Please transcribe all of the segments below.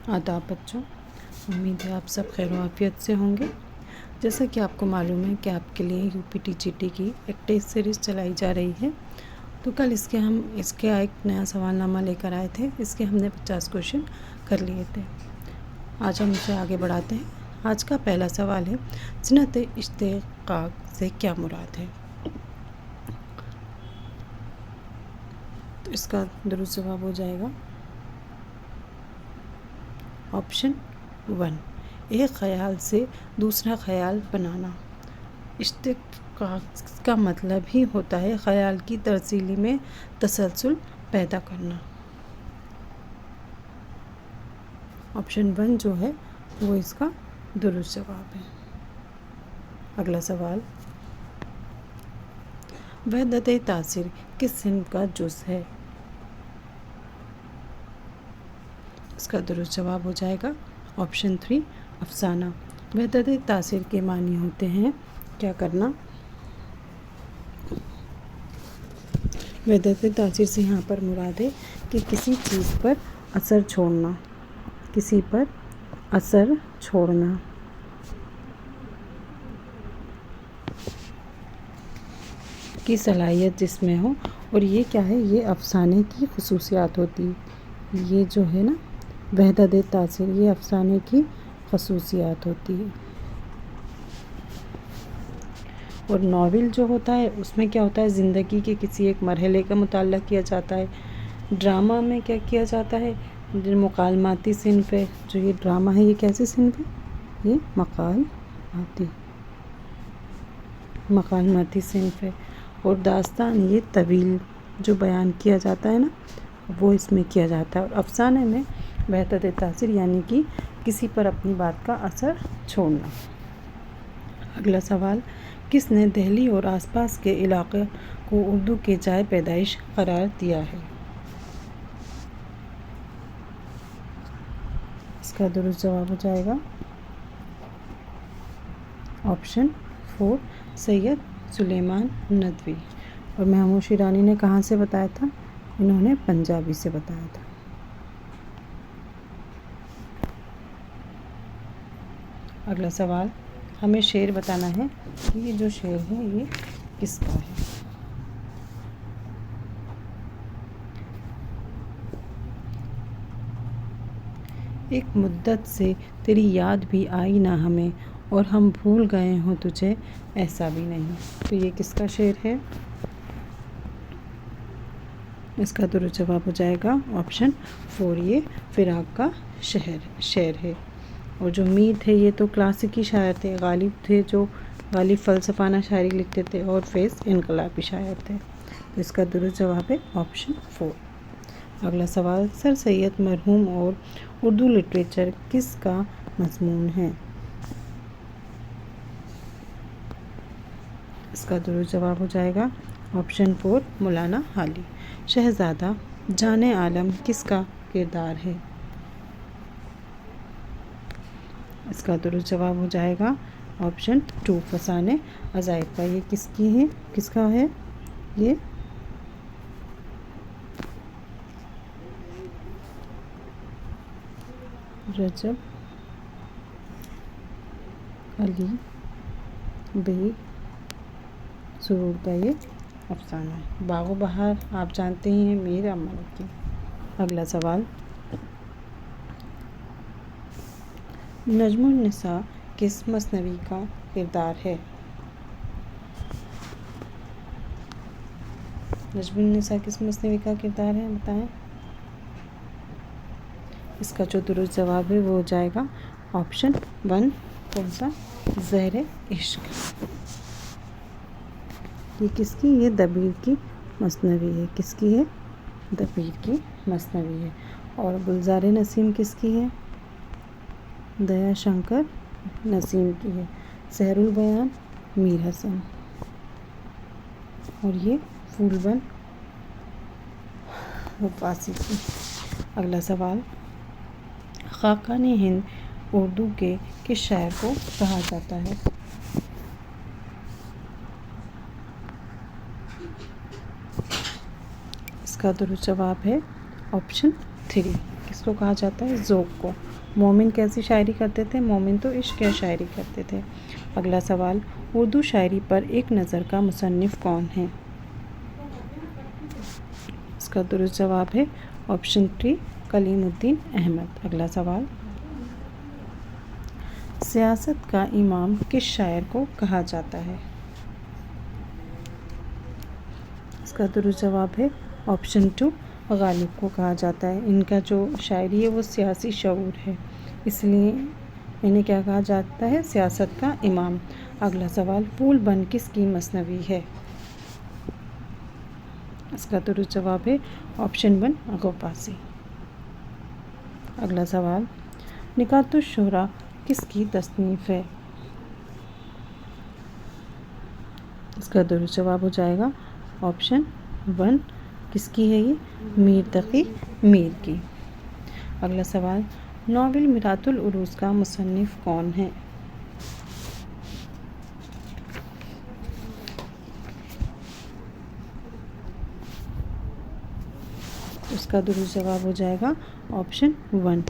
आदाब बच्चों, उम्मीद है आप सब खैर आफियत से होंगे। जैसा कि आपको मालूम है कि आपके लिए यूपीटीजीटी की एक टेस्ट सीरीज़ चलाई जा रही है। तो कल इसके एक नया सवालनामा लेकर आए थे। इसके हमने 50 क्वेश्चन कर लिए थे। आज हम इसे आगे बढ़ाते हैं। आज का पहला सवाल है, सनअत इश्तिक़ाक़ से क्या मुराद है। तो इसका दुरुस्त जवाब हो जाएगा ऑप्शन 1, एक ख़याल से दूसरा ख़याल बनाना। इश्तिक़ाक़ का मतलब ही होता है ख़याल की तरसीली में तसलसल पैदा करना। ऑप्शन 1 जो है वो इसका दुरुस्त जवाब है। अगला सवाल, वहदत तासीर किस सिन्फ का जुज़ है। इसका दुरुस्त जवाब हो जाएगा ऑप्शन 3, अफसाना। वहदत तासीर के मानी होते हैं क्या करना। वहदत तासीर से यहाँ पर मुराद है कि किसी चीज़ पर असर छोड़ना, किसी पर असर छोड़ना। की सलाहियत जिसमें हो, और ये क्या है, ये अफसाने की खसूसियात होती है। ये जो है ना वहदत तासीर, ये अफसाने की खसूसियात होती है। और नावल जो होता है उसमें क्या होता है, ज़िंदगी के किसी एक मरहले का मुताला किया जाता है। ड्रामा में क्या किया जाता है, जो मुकालमाती सिन्फ है, जो ये ड्रामा है ये कैसे सिन्फ है, ये मकालमाती सिन्फ है। और दास्तान ये तवील जो बयान किया जाता है ना, वो इसमें किया जाता है। और अफसाने में वहदत तासीर यानी कि किसी पर अपनी बात का असर छोड़ना। अगला सवाल, किसने दिल्ली और आसपास के इलाके को उर्दू के जाए पैदाइश करार दिया है। इसका दुरुस्त जवाब हो जाएगा ऑप्शन 4, सैयद सुलेमान नदवी। और महमूद शिरानी ने कहाँ से बताया था, इन्होंने पंजाबी से बताया था। अगला सवाल, हमें शेर बताना है कि ये जो शेर है ये किसका है। एक मुद्दत से तेरी याद भी आई ना हमें, और हम भूल गए हों तुझे ऐसा भी नहीं। तो ये किसका शेर है। इसका दुरुस्त जवाब हो जाएगा ऑप्शन 4, ये फ़िराक का शेर है। और जो मीर थे ये तो क्लासिकी शायर थे, गालिब थे जो गालिब फ़लसफ़ाना शायरी लिखते थे, और फैज़ इनकलाबी शायर थे। तो इसका दुरुस्त जवाब है ऑप्शन 4। अगला सवाल, सर सैयद मरहूम और उर्दू लिटरेचर किसका मज़मून है। इसका दुरुस्त जवाब हो जाएगा ऑप्शन 4, मौलाना हाली। शहज़ादा जाने आलम किसका किरदार है। इसका दुरुस्त जवाब हो जाएगा ऑप्शन 2, फसाने अजाइब का। ये किसका है, ये रजब अली बेग सुरूर का ये अफसाना है। बागो बहार आप जानते ही हैं मीर अमल की। अगला सवाल, नजमुन निसा किस मसनवी का किरदार है। नजमुन निसा किस मसनवी का किरदार है, बताएं। इसका जो दुरुस्त जवाब है वो हो जाएगा ऑप्शन 1, कौन सा, ज़हर इश्क। ये किसकी, ये दबीर की मसनवी है। किसकी है, दबीर की मसनवी है। और गुलजार नसीम किसकी है, दया शंकर नसीम की है। सहरुल बयान मीर हसन। और ये फूलबन वफासी की। अगला सवाल, खाकान हिंद उर्दू के किस शायर को कहा जाता है। इसका दुरुस्त जवाब है ऑप्शन 3, किसको कहा जाता है, ज़ौक़ को। मोमिन कैसी शायरी करते थे? मोमिन तो इश्क की शायरी करते थे। अगला सवाल, उर्दू शायरी पर एक नज़र का मुसन्निफ़ कौन है? इसका दुरुस्त जवाब है ऑप्शन 3 कलीमुद्दीन अहमद। अगला सवाल, सियासत का इमाम किस शायर को कहा जाता है? इसका दुरुस्त जवाब है ऑप्शन 2 गालिब को कहा जाता है। इनका जो शायरी है वो सियासी शऊर है, इसलिए इन्हें क्या कहा जाता है? सियासत का इमाम। अगला सवाल, फूल बन किसकी मसनवी है? इसका दुरुस्त जवाब है ऑप्शन 1 गौपासी। अगला सवाल, निकातुश शुरा किसकी तसनीफ़ है? इसका दुरुस्त जवाब हो जाएगा ऑप्शन 1 किसकी है ये? मीर तक़ी मीर की। अगला सवाल, नावल मिरातुल उरूज़ का मुसन्निफ़ कौन है? उसका दुरुस्त जवाब हो जाएगा ऑप्शन 1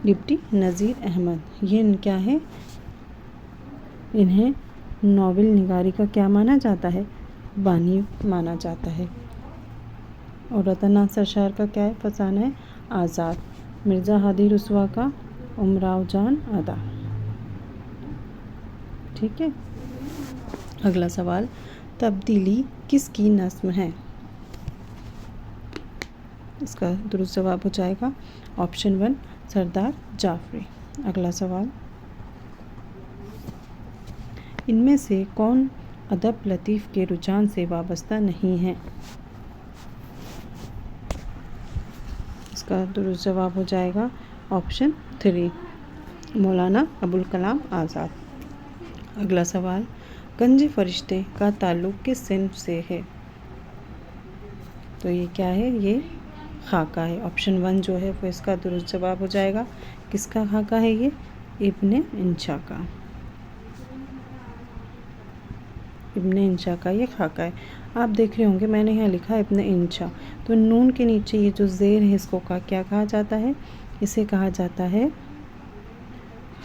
डिप्टी नज़ीर अहमद। ये क्या है? इन्हें नावल निगारी का क्या माना जाता है? बानी माना जाता है। और रतन सरशार का क्या है? फसाना है आज़ाद। मिर्ज़ा हादी रुस्वा का उमराव जान अदा। ठीक है। अगला सवाल, तब्दीली किसकी नस्म है? इसका दुरुस्त जवाब हो जाएगा ऑप्शन 1 सरदार जाफरी। अगला सवाल, इनमें से कौन अदब लतीफ़ के रुझान से वाबस्ता नहीं है? इसका दुरुस्त जवाब हो जाएगा ऑप्शन 3 मौलाना अबुल कलाम आज़ाद। अगला सवाल, गंज फरिश्ते का ताल्लुक़ किस सिन्फ से है? तो ये क्या है? ये खाका है। ऑप्शन 1 जो है वो इसका दुरुस्त जवाब हो जाएगा। किसका खाका है ये? इब्ने इंशा का। इब्ने इंशा का ये खाका है। आप देख रहे होंगे मैंने यहाँ लिखा है इब्ने इंशा, तो नून के नीचे ये जो ज़ेर है इसको क्या कहा जाता है? इसे कहा जाता है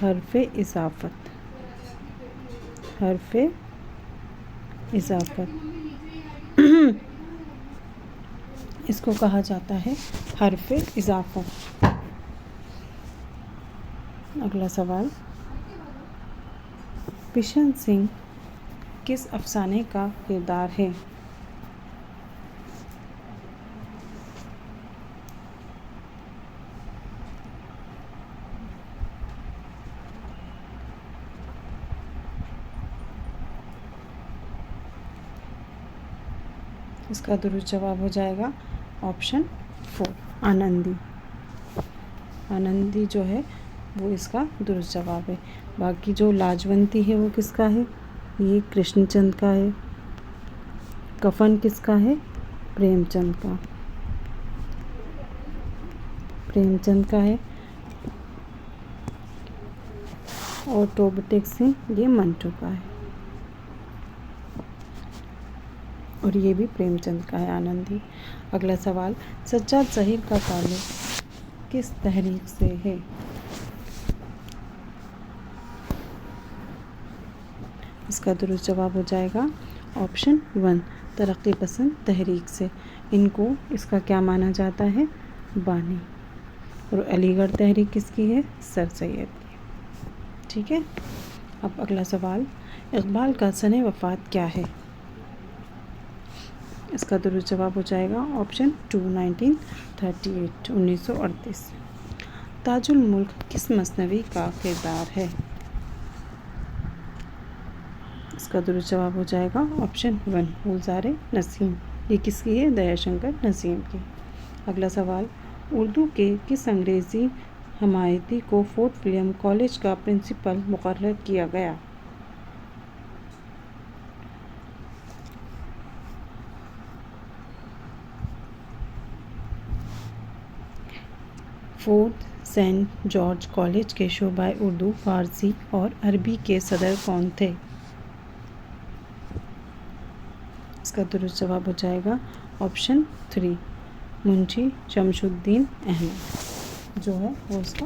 हर्फ़े इज़ाफ़त। हर्फ़े इज़ाफ़त इसको कहा जाता है हर्फ़े इज़ाफ़त। अगला सवाल, बिशन सिंह किस अफसाने का किरदार है? इसका दुरुस्त जवाब हो जाएगा ऑप्शन 4 आनंदी। आनंदी जो है वो इसका दुरुस्त जवाब है। बाकी जो लाजवंती है वो किसका है? ये कृष्णचंद का है। कफन किसका है? प्रेमचंद का। प्रेमचंद का है। और टोबटेक सिंह ये मंटू का है। और ये भी प्रेमचंद का है आनंदी। अगला सवाल, सज्जाद ज़हीर का ताल्लुक़ किस तहरीक से है? इसका दुरुस्त जवाब हो जाएगा ऑप्शन 1 तरक्की पसंद तहरीक से। इनको इसका क्या माना जाता है? बानी। और अलीगढ़ तहरीक किसकी है? सर सैयद की। ठीक है। अब अगला सवाल, इकबाल का सने वफ़ात क्या है? इसका दुरुस्त जवाब हो जाएगा ऑप्शन 2 1938। ताजुल मुल्क किस मसनवी का किरदार है? इसका दुरुस्त जवाब हो जाएगा ऑप्शन 1 गुलज़ार नसीम। ये किसकी है? दयाशंकर नसीम की। अगला सवाल, उर्दू के किस अंग्रेज़ी हमायती को फोर्ट विलियम कॉलेज का प्रिंसिपल मुकर्रर किया गया? फोर्ट सेंट जॉर्ज कॉलेज के शोबा उर्दू, फ़ारसी और अरबी के सदर कौन थे? इसका दुरुस्त जवाब हो जाएगा ऑप्शन 3 मुंशी शमशुद्दीन अहमद। जो है वो इसका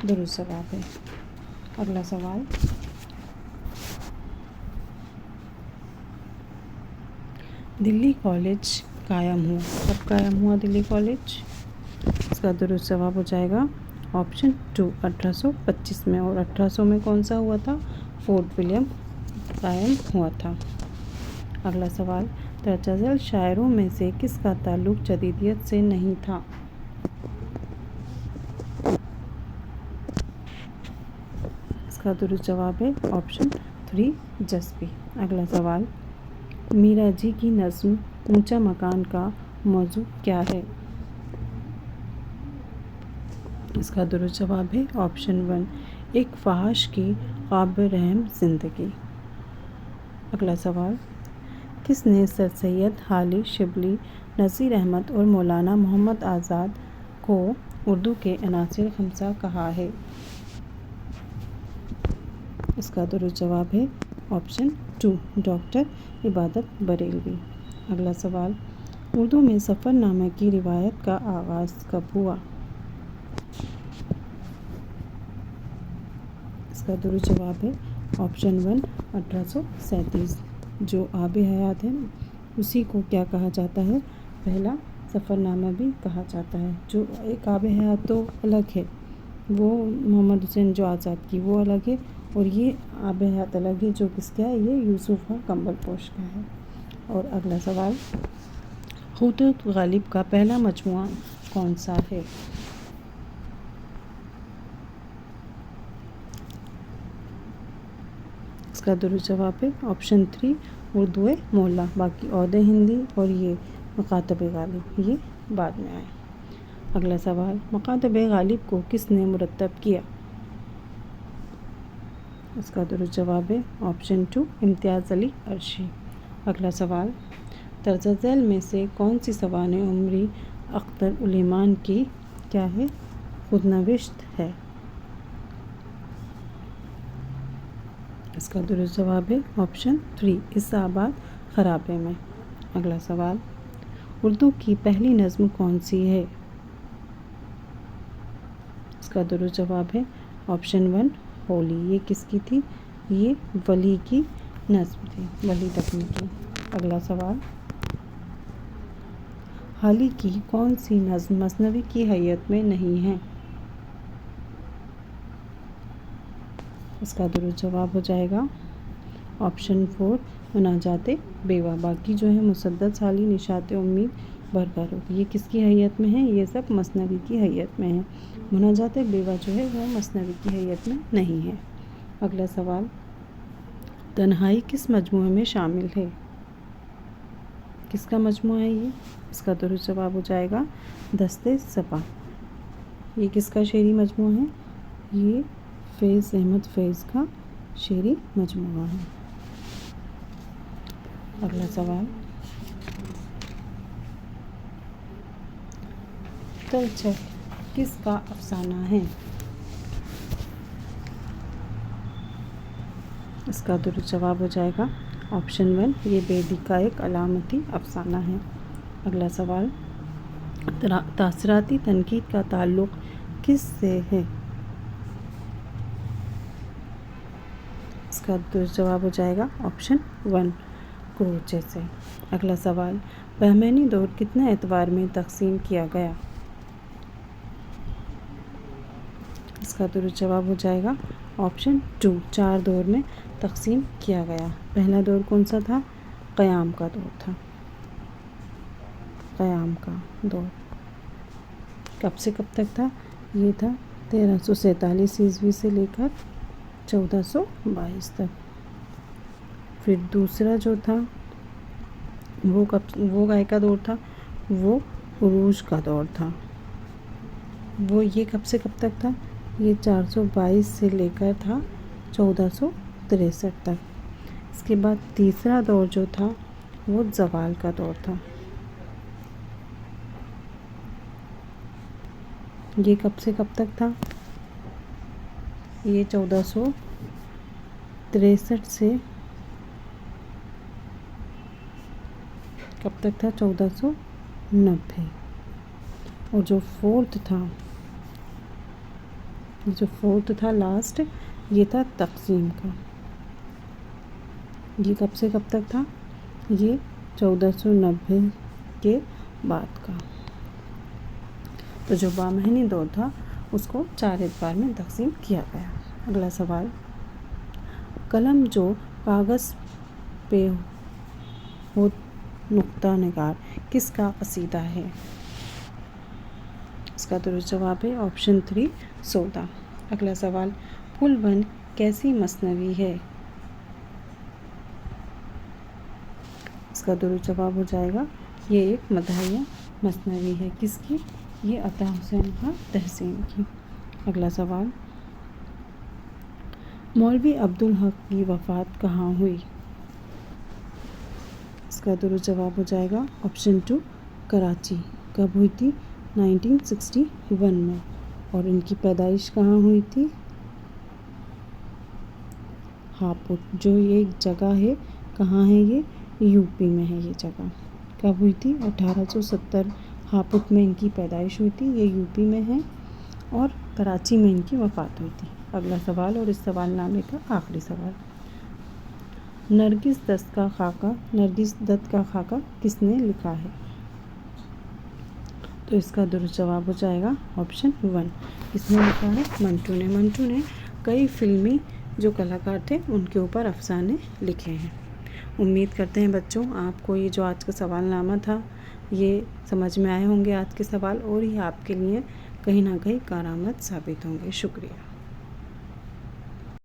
दुरुस्त जवाब है। अगला सवाल, दिल्ली कॉलेज कायम हुआ, कब कायम हुआ दिल्ली कॉलेज? इसका दुरुस्त जवाब हो जाएगा ऑप्शन 2, 1825 में। और 1800 में कौन सा हुआ था? फोर्ट विलियम कायम हुआ था। अगला सवाल, तर्जल शायरों में से किसका ताल्लुक जदीदियत से नहीं था? इसका दुरुस्त जवाब है ऑप्शन 3, जस्बी। अगला सवाल, मीरा जी की नज़्म ऊंचा मकान का मौजू क्या है? इसका दुरुस्त जवाब है ऑप्शन 1, एक फहाश की काबिल रहम ज़िंदगी। अगला सवाल, किसने सर सैयद हाली शिबली, नज़ीर अहमद और मौलाना मोहम्मद आज़ाद को उर्दू के अनासिर खमसा कहा है? इसका दुरुस्त जवाब है ऑप्शन 2, डॉक्टर इबादत बरेलवी। अगला सवाल, उर्दू में सफ़रनामा की रिवायत का आगाज़ कब हुआ? इसका दुरुस्त जवाब है ऑप्शन 1, 1837। जो आब हयात है उसी को क्या कहा जाता है? पहला सफ़रनामा भी कहा जाता है। जो एक आब हयात तो अलग है, वो मोहम्मद हुसैन जो आज़ाद की वो अलग है, और ये आब हयात अलग है जो किसका है? ये यूसुफ खां कंबलपोश का है। और अगला सवाल, खूतूत गालिब का पहला मजमुआ कौन सा है? इसका दुरुस्त जवाब है ऑप्शन 3, उर्दू मोहल्ला। बाकी औदे हिंदी और ये मकातब गालिब ये बाद में आए। अगला सवाल, मकातब गालिब को किसने मुरतब किया? इसका दुरुस्त जवाब है ऑप्शन 2, इम्तियाज़ अली अर्शी। अगला सवाल, तर्ज झैल में से कौन सी सवाने उमरी अख्तर उलेमान की क्या है? खुदनविश्त है। इसका दुरुस्त जवाब है ऑप्शन 3, इसाबाद खराबे में। अगला सवाल, उर्दू की पहली नज़्म कौन सी है? इसका दुरुस्त जवाब है ऑप्शन 1, होली। ये किसकी थी? ये वली की नज़्म थी, वली दफ़नी की। अगला सवाल, हाली की कौन सी नज़्म मसनवी की हैयत में नहीं है? इसका दुरुस्त जवाब हो जाएगा ऑप्शन 4, मुनाजाते बेवा। बाकी जो है मुसद्दद हाली, निशात उम्मीद, बरकरूब, ये किसकी हैयत में है? ये सब मसनवी की हैयत में है। मुनाजाते बेवा जो है वो मसनवी की हैयत में नहीं है। अगला सवाल, तन्हाई किस मजमूए में शामिल है? किसका मजमूआ है ये? इसका दुरुस्त जवाब हो जाएगा दस्ते सपा। ये किसका शेरी मजमूआ है? ये फैज़ अहमद फैज़ का शेरी मजमूआ है। अगला सवाल, तलछट किसका अफसाना है? इसका दुरुस्त जवाब हो जाएगा ऑप्शन 1, ये बेदी का एक अलामती अफसाना है। अगला सवाल, तासराती तनकीद का ताल्लुक़ किस से है? इसका दुरुस्त जवाब हो जाएगा ऑप्शन 1, क्रोचे से। अगला सवाल, बहमैनी दौर कितने एतवार में तकसीम किया गया? इसका दुरुस्त जवाब हो जाएगा ऑप्शन 2, 4 दौर में तकसीम किया गया। पहला दौर कौन सा था? क़याम का दौर था। क़याम का दौर कब से कब तक था? ये था 1347 ईस्वी से लेकर 1422 तक। फिर दूसरा जो था वो गाय का दौर था, वो उरूज का दौर था। वो ये कब से कब तक था? ये 422 से लेकर था 1463 तक। इसके बाद तीसरा दौर जो था वो ज़वाल का दौर था। ये कब से कब तक था? ये 1463 से कब तक था? 1490। और जो फोर्थ था ये जो फोर्थ था लास्ट, ये था तक़सीम का। ये कब से कब तक था? ये 1490 के बाद का। तो जो बामहीनी दौर था उसको 4 एतबार में तक़सीम किया गया। अगला सवाल, कलम जो कागज़ पे हो नुक्ता निगार किसका कसीदा है? इसका दुरुस्त जवाब है ऑप्शन 3 सौदा। अगला सवाल, फूलबन कैसी मसनवी है? इसका दुरुस्त जवाब हो जाएगा ये एक मदहिया मसनवी है। किसकी? ये अता हुसैन खां तहसीन की। अगला सवाल, मौलवी अब्दुल हक की वफ़ात कहाँ हुई? इसका दुरुस्त जवाब हो जाएगा ऑप्शन 2 कराची। कब हुई थी? 1961 में। और इनकी पैदाइश कहाँ हुई थी? हापुड़, जो ये एक जगह है, कहाँ है ये? यूपी में है ये जगह। कब हुई थी? 1870 हापुड़ में इनकी पैदाइश हुई थी, ये यूपी में है, और कराची में इनकी वफ़ात हुई थी। अगला सवाल और इस सवालनामे का आखिरी सवाल, नरगिस दत्त का खाका किसने लिखा है? तो इसका दुरुस्त जवाब हो जाएगा ऑप्शन 1। किसने लिखा है? मंटू ने। मंटू ने कई फिल्मी जो कलाकार थे उनके ऊपर अफसाने लिखे हैं। उम्मीद करते हैं बच्चों आपको ये जो आज का सवालनामा था ये समझ में आए होंगे आज के सवाल, और ये आपके लिए कहीं ना कहीं कारआमद साबित होंगे। शुक्रिया।